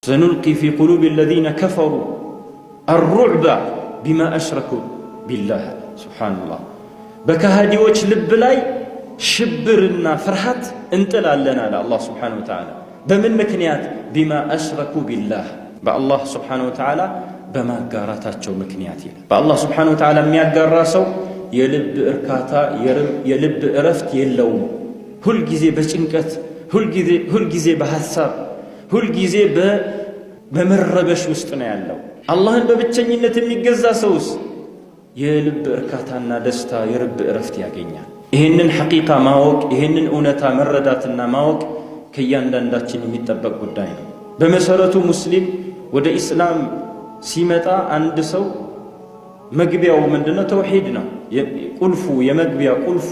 سنلقي في قلوب الذين كفروا الرعب بما أشركوا بالله سبحان الله بكهاديوش لب لاي شبرنا فرحت انتلا لنا الله سبحانه وتعالى بمن مكنيات بما أشركوا بالله بالله سبحانه وتعالى بما قاراتاتشو مكنياتي بالله سبحانه وتعالى مياد قاراسو يلب إركاتا يلب إرفت يلوم هل جزي بشنكت هل جزي بحساب هل جزي بمربش وسطنا يالله الله ببتشنينة የሚገዛ ሰውስ የልብ እርካታና ደስታ የልብ እረፍት ያገኛል። ይሄንን ሐቂቃ ማወቅ ይሄንን እውነታ መረዳትና ማወቅ ከእያንዳንዳችን የሚጠበቅ ጉዳይ ነው። በመሰረቱ ሙስሊም ወደ ኢስላም ሲመጣ አንድ ሰው መግቢያው ምንድነው? ተውሂድ ነው። ቁልፉ የመግቢያ ቁልፉ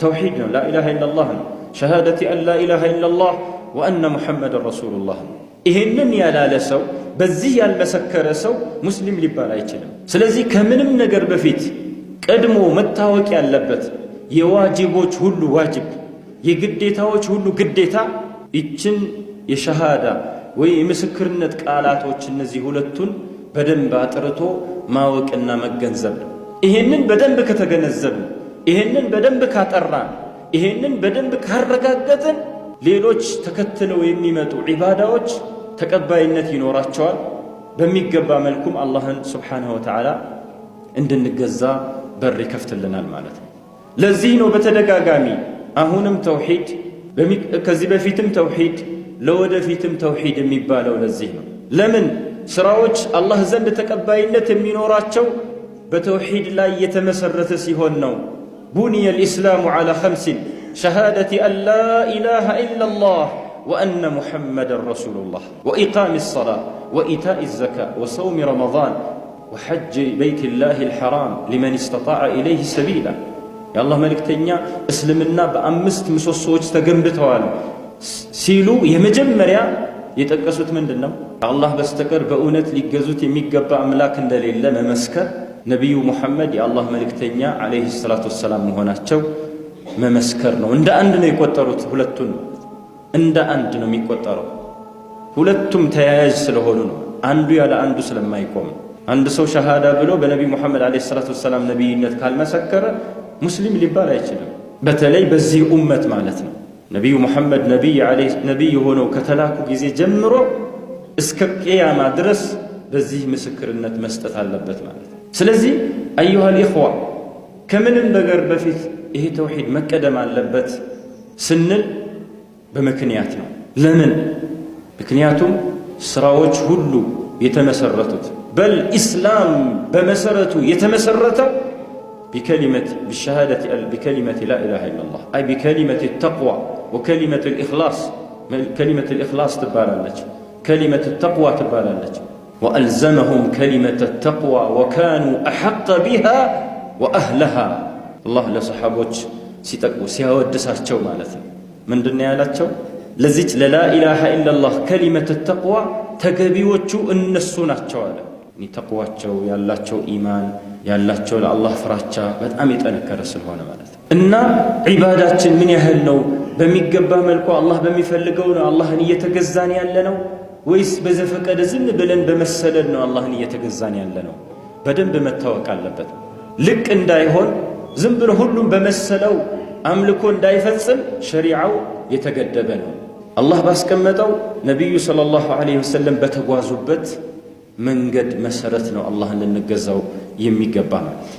ተውሂድ ነው። ላኢላሃ ኢላላህ ነው። ሸሃደቲ አን ላኢላሃ ኢላላህ ወአነ ሙሐመድን ረሱሉላህ ነው። ይሄንን ያላለ ሰው በዚህ ያልመሰከረ ሰው ሙስሊም ሊባል አይችልም። ስለዚህ ከምንም ነገር በፊት ቀድሞ መታወቅ ያለበት የዋጅቦች ሁሉ ዋጅብ የግዴታዎች ሁሉ ግዴታ ይችን የሸሃዳ ወይ የምስክርነት ቃላቶች እነዚህ ሁለቱን በደንብ አጥርቶ ማወቅና መገንዘብ ነው። ይሄንን በደንብ ከተገነዘብ ይሄንን በደንብ ካጠራን ይሄንን በደንብ ካረጋገጥን ሌሎች ተከትለው የሚመጡ ዒባዳዎች ተቀባይነት ይኖራቸዋል። በሚገባ መልኩም አላህን ሱብሓነሁ ወተዓላ እንድንገዛ በር ይከፍትልናል ማለት ነው። ለዚህ ነው በተደጋጋሚ አሁንም ተውሂድ ከዚህ በፊትም ተውሂድ ለወደፊትም ተውሂድ የሚባለው ለዚህ ነው። ለምን ስራዎች አላህ ዘንድ ተቀባይነት የሚኖራቸው በተውሂድ ላይ የተመሰረተ ሲሆን ነው። ቡኒየ ልኢስላሙ ዐላ ኸምሲን ሸሃደቲ አን ላ ኢላሃ ኢለላህ وأن محمد رسول الله وإقام الصلاة وإيتاء الزكاة وصوم رمضان وحج بيت الله الحرام لمن استطاع إليه سبيلا يا الله ملك تنيا اسلمنا بأمست مسوسوج تجنبتوال سيلو يمجمريا يتقسوت من دنم الله بستكر بأونت لجزوت يميقبا أملاك دليل ممسكر نبي محمد يا الله ملك تنيا عليه الصلاة والسلام هناتشو ممسكرنا عند عندنا يقطروت ሁለቱን እንደ አንድ ነው የሚቆጠረው። ሁለቱም ተያያዥ ስለሆኑ ነው። አንዱ ያለ አንዱ ስለማይቆም አንድ ሰው ሸሃዳ ብሎ በነብዩ መሐመድ አለይሂ ሰላቱ ወሰለም ነብይነት ካልመሰከረ ሙስሊም ሊባል አይችልም። በተለይ በዚህ ኡመት ማለት ነው። ነብዩ መሐመድ ነብይ ሆነው ከተላኩ ጊዜ ጀምሮ እስከ ቂያማ ድረስ በዚህ ምስክርነት መስጠት አለበት ማለት ነው። ስለዚህ አዩሃ الإخوة ከምንም ነገር በፊት ይሄ ተውሂድ መቀደም አለበት ስንል በምክንያት ነው። ለምን? ምክንያቱም ስራዎች ሁሉ የተመሰረቱት በል ኢስላም በመሰረቱ የተመሰረተው بكلمة لا إله إلا الله أي بكلمة التقوى وكلمة الإخلاص. كلمة الإخلاص تبالالج كلمة التقوى تبالالج وألزمهم كلمة التقوى وكانوا أحق بها وأهلها. الله لصحابوች ሲጠቅሙ ሲያወድሳቸው ማለት ነው ምንድነው ያላቸው? ለዚች ለላ ኢላሃ ኢላላህ ከሊመተ ተቅዋ ተገቢዎቹ እነሱ ናቸው አለ። ተቅዋቸው ያላቸው ኢማን ያላቸው ለአላህ ፍራቻ በጣም የጠነከረ ስለሆነ ማለት ነው። እና ዒባዳችን ምን ያህል ነው? በሚገባ መልኩ አላህ በሚፈልገው ነው አላህን እየተገዛን ያለ ነው ወይስ በዘፈቀደ ዝም ብለን በመሰለን ነው አላህን እየተገዛን ያለ ነው? በደንብ መታወቅ አለበት። ልቅ እንዳይሆን ዝም ብሎ ሁሉም በመሰለው አምልኮ እንዳይፈጽም ሸሪዓው የተገደበ ነው። አላህ ባስቀመጠው ነብዩ ሰለላሁ ዐለይሂ ወሰለም በተጓዙበት መንገድ መሰረት ነው አላህን ልንገዛው የሚገባ ማለት